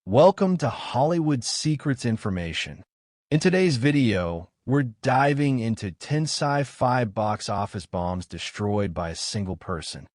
Welcome to Hollywood Secrets Information. In today's video, we're diving into 10 sci-fi box office bombs destroyed by a single person.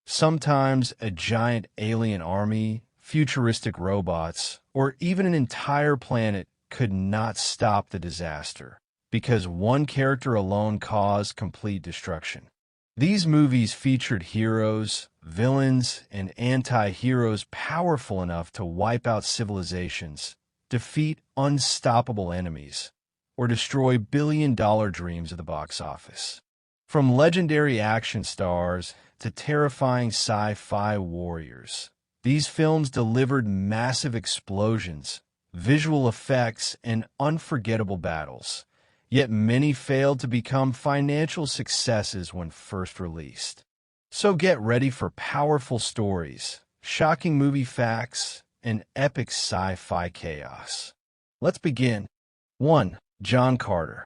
Sometimes a giant alien army, futuristic robots, or even an entire planet could not stop the disaster because one character alone caused complete destruction. These movies featured heroes, villains, and anti-heroes powerful enough to wipe out civilizations, defeat unstoppable enemies, or destroy billion-dollar dreams of the box office. From legendary action stars to terrifying sci-fi warriors, these films delivered massive explosions, visual effects, and unforgettable battles. Yet many failed to become financial successes when first released. So get ready for powerful stories, shocking movie facts, and epic sci-fi chaos. Let's begin. 1. John Carter.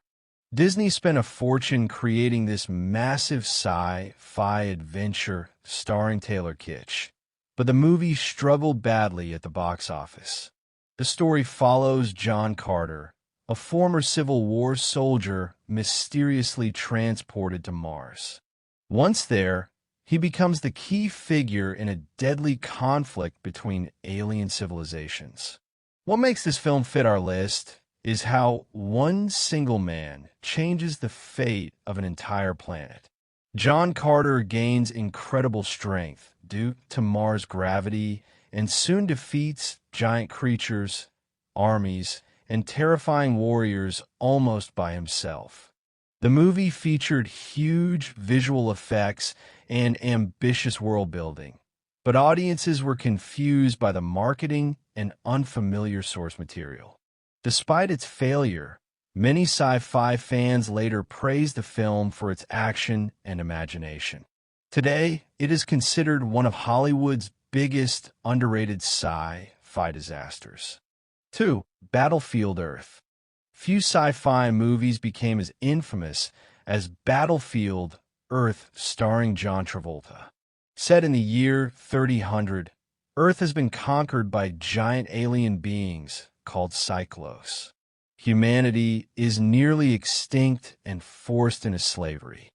Disney spent a fortune creating this massive sci-fi adventure starring Taylor Kitsch, but the movie struggled badly at the box office. The story follows John Carter, a former Civil War soldier mysteriously transported to Mars. Once there, he becomes the key figure in a deadly conflict between alien civilizations. What makes this film fit our list is how one single man changes the fate of an entire planet. John Carter gains incredible strength due to Mars' gravity and soon defeats giant creatures, armies, and terrifying warriors almost by himself. The movie featured huge visual effects and ambitious world building, but audiences were confused by the marketing and unfamiliar source material. Despite its failure, many sci-fi fans later praised the film for its action and imagination. Today, it is considered one of Hollywood's biggest underrated sci-fi disasters. 2. Battlefield Earth. Few sci-fi movies became as infamous as Battlefield Earth starring John Travolta. Set in the year 3000, Earth has been conquered by giant alien beings called Cyclos. Humanity is nearly extinct and forced into slavery.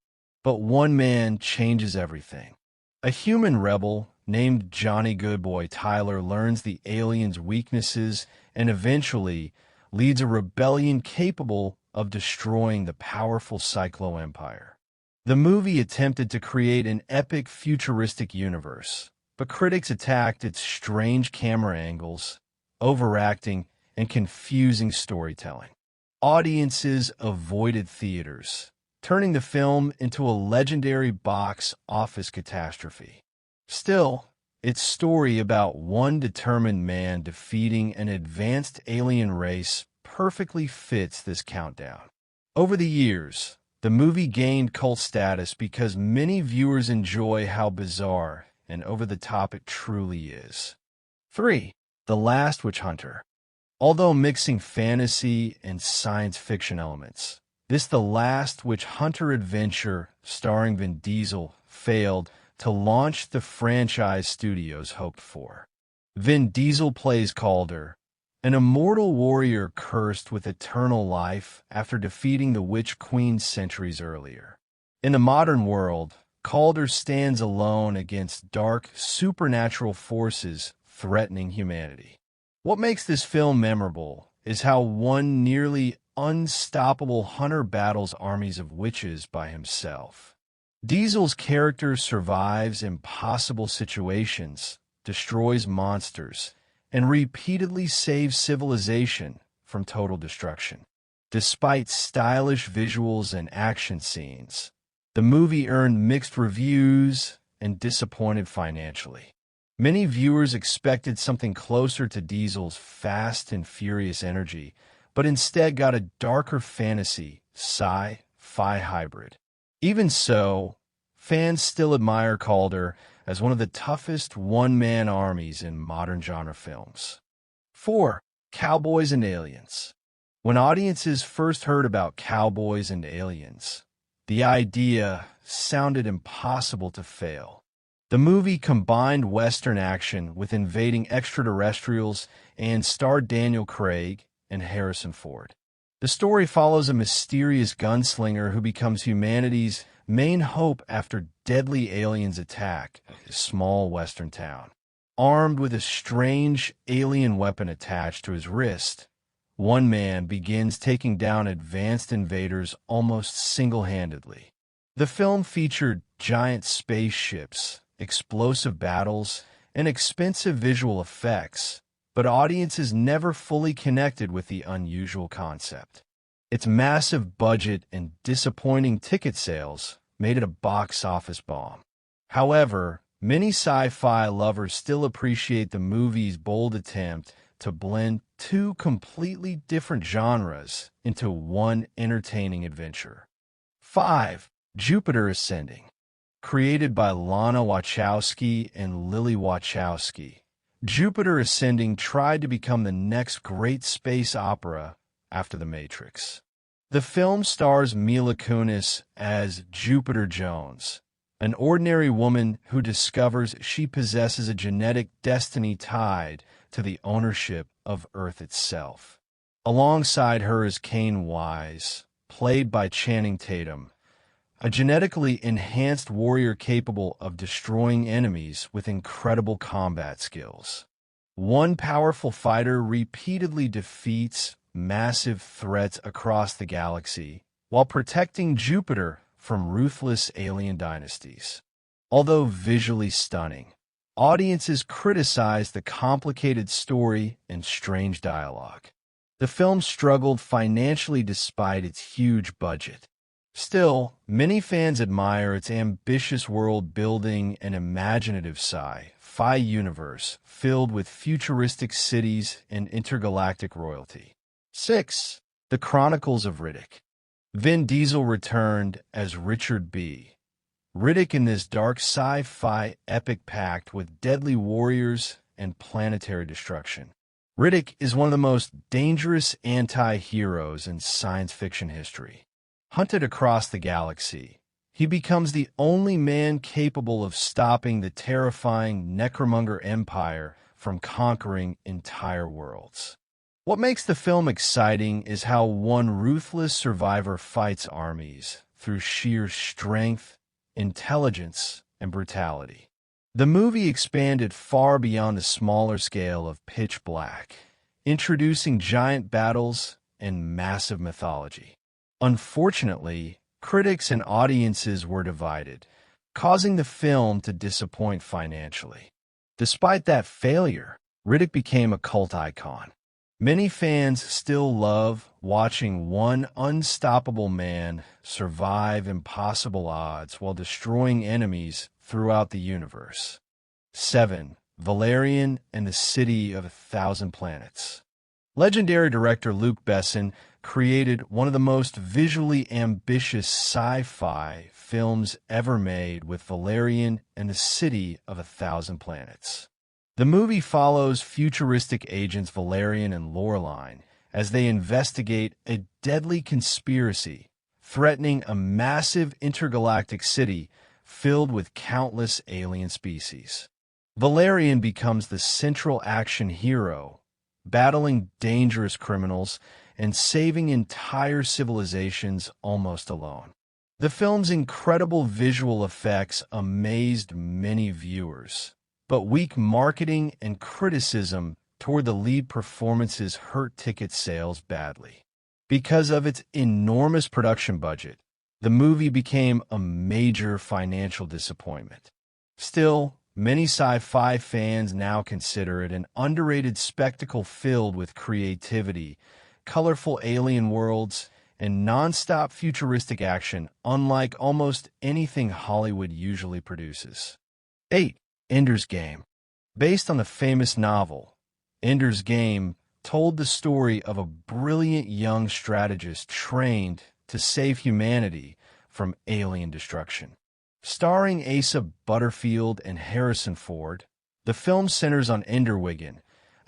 But one man changes everything. A human rebel named Johnny Goodboy Tyler learns the aliens' weaknesses and eventually leads a rebellion capable of destroying the powerful Cyclo Empire. The movie attempted to create an epic futuristic universe, but critics attacked its strange camera angles, overacting, and confusing storytelling. Audiences avoided theaters, turning the film into a legendary box office catastrophe. Still, its story about one determined man defeating an advanced alien race perfectly fits this countdown. Over the years, the movie gained cult status because many viewers enjoy how bizarre and over-the-top it truly is. 3. The Last Witch Hunter. Although mixing fantasy and science fiction elements, this The Last Witch Hunter adventure starring Vin Diesel failed to launch the franchise studios hoped for. Vin Diesel plays Calder, an immortal warrior cursed with eternal life after defeating the Witch Queen centuries earlier. In the modern world, Calder stands alone against dark, supernatural forces threatening humanity. What makes this film memorable is how one nearly unstoppable hunter battles armies of witches by himself. Diesel's character survives impossible situations, destroys monsters, and repeatedly saves civilization from total destruction. Despite stylish visuals and action scenes, the movie earned mixed reviews and disappointed financially. Many viewers expected something closer to Diesel's fast and furious energy, but instead got a darker fantasy, sci-fi hybrid. Even so, fans still admire Calder as one of the toughest one-man armies in modern genre films. 4. Cowboys and Aliens. When audiences first heard about Cowboys and Aliens, the idea sounded impossible to fail. The movie combined Western action with invading extraterrestrials and starred Daniel Craig and Harrison Ford. The story follows a mysterious gunslinger who becomes humanity's main hope after deadly aliens attack a small Western town. Armed with a strange alien weapon attached to his wrist, one man begins taking down advanced invaders almost single-handedly. The film featured giant spaceships, explosive battles, and expensive visual effects, but audiences never fully connected with the unusual concept. Its massive budget and disappointing ticket sales made it a box office bomb. However, many sci-fi lovers still appreciate the movie's bold attempt to blend two completely different genres into one entertaining adventure. 5. Jupiter Ascending. Created by Lana Wachowski and Lily Wachowski, Jupiter Ascending tried to become the next great space opera after The Matrix. The film stars Mila Kunis as Jupiter Jones, an ordinary woman who discovers she possesses a genetic destiny tied to the ownership of Earth itself. Alongside her is Kane Wise, played by Channing Tatum, a genetically enhanced warrior capable of destroying enemies with incredible combat skills. One powerful fighter repeatedly defeats massive threats across the galaxy while protecting Jupiter from ruthless alien dynasties. Although visually stunning, audiences criticize the complicated story and strange dialogue. The film struggled financially despite its huge budget. Still, many fans admire its ambitious world-building and imaginative sci-fi universe filled with futuristic cities and intergalactic royalty. 6. The Chronicles of Riddick. Vin Diesel returned as Richard B. Riddick in this dark sci-fi epic packed with deadly warriors and planetary destruction. Riddick is one of the most dangerous anti-heroes in science fiction history. Hunted across the galaxy, he becomes the only man capable of stopping the terrifying Necromonger Empire from conquering entire worlds. What makes the film exciting is how one ruthless survivor fights armies through sheer strength, intelligence, and brutality. The movie expanded far beyond the smaller scale of Pitch Black, introducing giant battles and massive mythology. Unfortunately, critics and audiences were divided, causing the film to disappoint financially. Despite that failure, Riddick became a cult icon. Many fans still love watching one unstoppable man survive impossible odds while destroying enemies throughout the universe. 7. Valerian and the City of a Thousand Planets. Legendary director Luc Besson created one of the most visually ambitious sci-fi films ever made with Valerian and the City of a Thousand Planets. The movie follows futuristic agents Valerian and Laureline as they investigate a deadly conspiracy threatening a massive intergalactic city filled with countless alien species. Valerian becomes the central action hero, battling dangerous criminals and saving entire civilizations almost alone. The film's incredible visual effects amazed many viewers, but weak marketing and criticism toward the lead performances hurt ticket sales badly. Because of its enormous production budget, the movie became a major financial disappointment. Still, many sci-fi fans now consider it an underrated spectacle filled with creativity, colorful alien worlds, and non-stop futuristic action unlike almost anything Hollywood usually produces. 8. Ender's Game. Based on the famous novel, Ender's Game told the story of a brilliant young strategist trained to save humanity from alien destruction. Starring Asa Butterfield and Harrison Ford, the film centers on Enderwigan,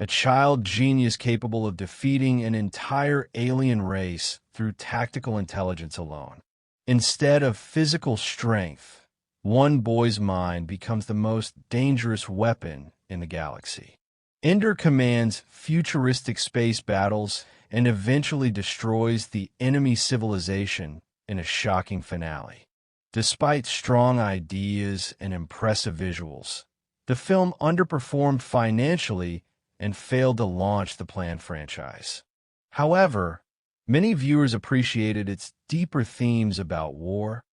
a child genius capable of defeating an entire alien race through tactical intelligence alone. Instead of physical strength, one boy's mind becomes the most dangerous weapon in the galaxy. Ender commands futuristic space battles and eventually destroys the enemy civilization in a shocking finale. Despite strong ideas and impressive visuals, the film underperformed financially and failed to launch the planned franchise. However, many viewers appreciated its deeper themes about war,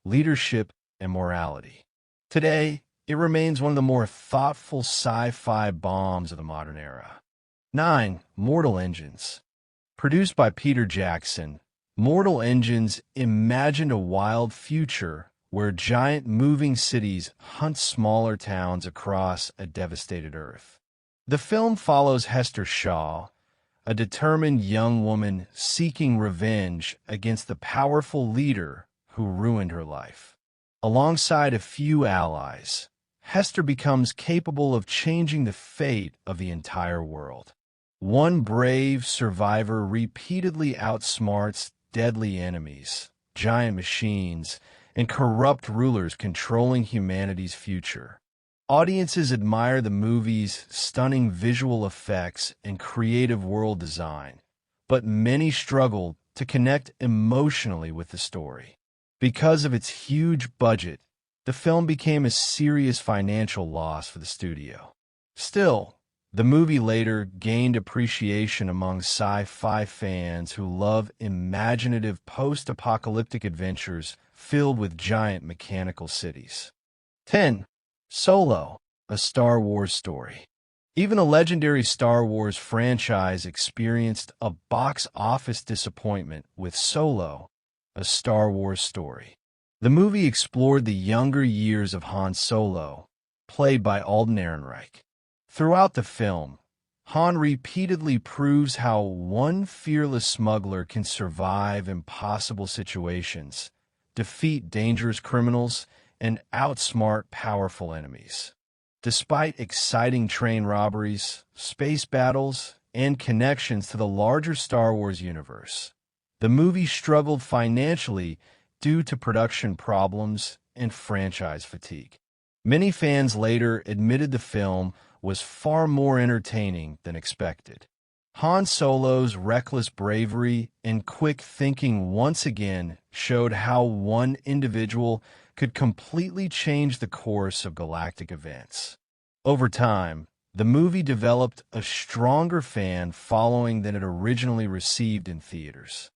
leadership, and morality. Today, it remains one of the more thoughtful sci-fi bombs of the modern era. 9. Mortal Engines. Produced by Peter Jackson, Mortal Engines imagined a wild future where giant moving cities hunt smaller towns across a devastated Earth. The film follows Hester Shaw, a determined young woman seeking revenge against the powerful leader who ruined her life. Alongside a few allies, Hester becomes capable of changing the fate of the entire world. One brave survivor repeatedly outsmarts deadly enemies, giant machines, and corrupt rulers controlling humanity's future. Audiences admire the movie's stunning visual effects and creative world design, but many struggle to connect emotionally with the story. Because of its huge budget, the film became a serious financial loss for the studio. Still, the movie later gained appreciation among sci-fi fans who love imaginative post-apocalyptic adventures filled with giant mechanical cities. 10. Solo, a Star Wars story. Even a legendary Star Wars franchise experienced a box office disappointment with Solo, a Star Wars story. The movie explored the younger years of Han Solo, played by Alden Ehrenreich. Throughout the film, Han repeatedly proves how one fearless smuggler can survive impossible situations, defeat dangerous criminals, and outsmart powerful enemies. Despite exciting train robberies, space battles, and connections to the larger Star Wars universe, the movie struggled financially due to production problems and franchise fatigue. Many fans later admitted the film was far more entertaining than expected. Han Solo's reckless bravery and quick thinking once again showed how one individual could completely change the course of galactic events. Over time, the movie developed a stronger fan following than it originally received in theaters.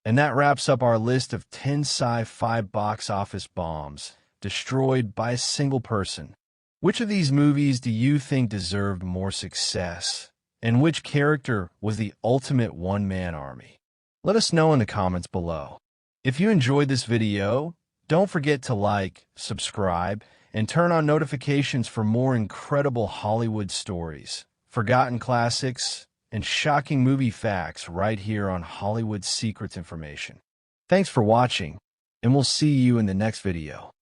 And that wraps up our list of 10 sci-fi box office bombs destroyed by a single person. Which of these movies do you think deserved more success? And which character was the ultimate one-man army? Let us know in the comments below. If you enjoyed this video, don't forget to like, subscribe, and turn on notifications for more incredible Hollywood stories, forgotten classics, and shocking movie facts right here on Hollywood Secrets Information. Thanks for watching, and we'll see you in the next video.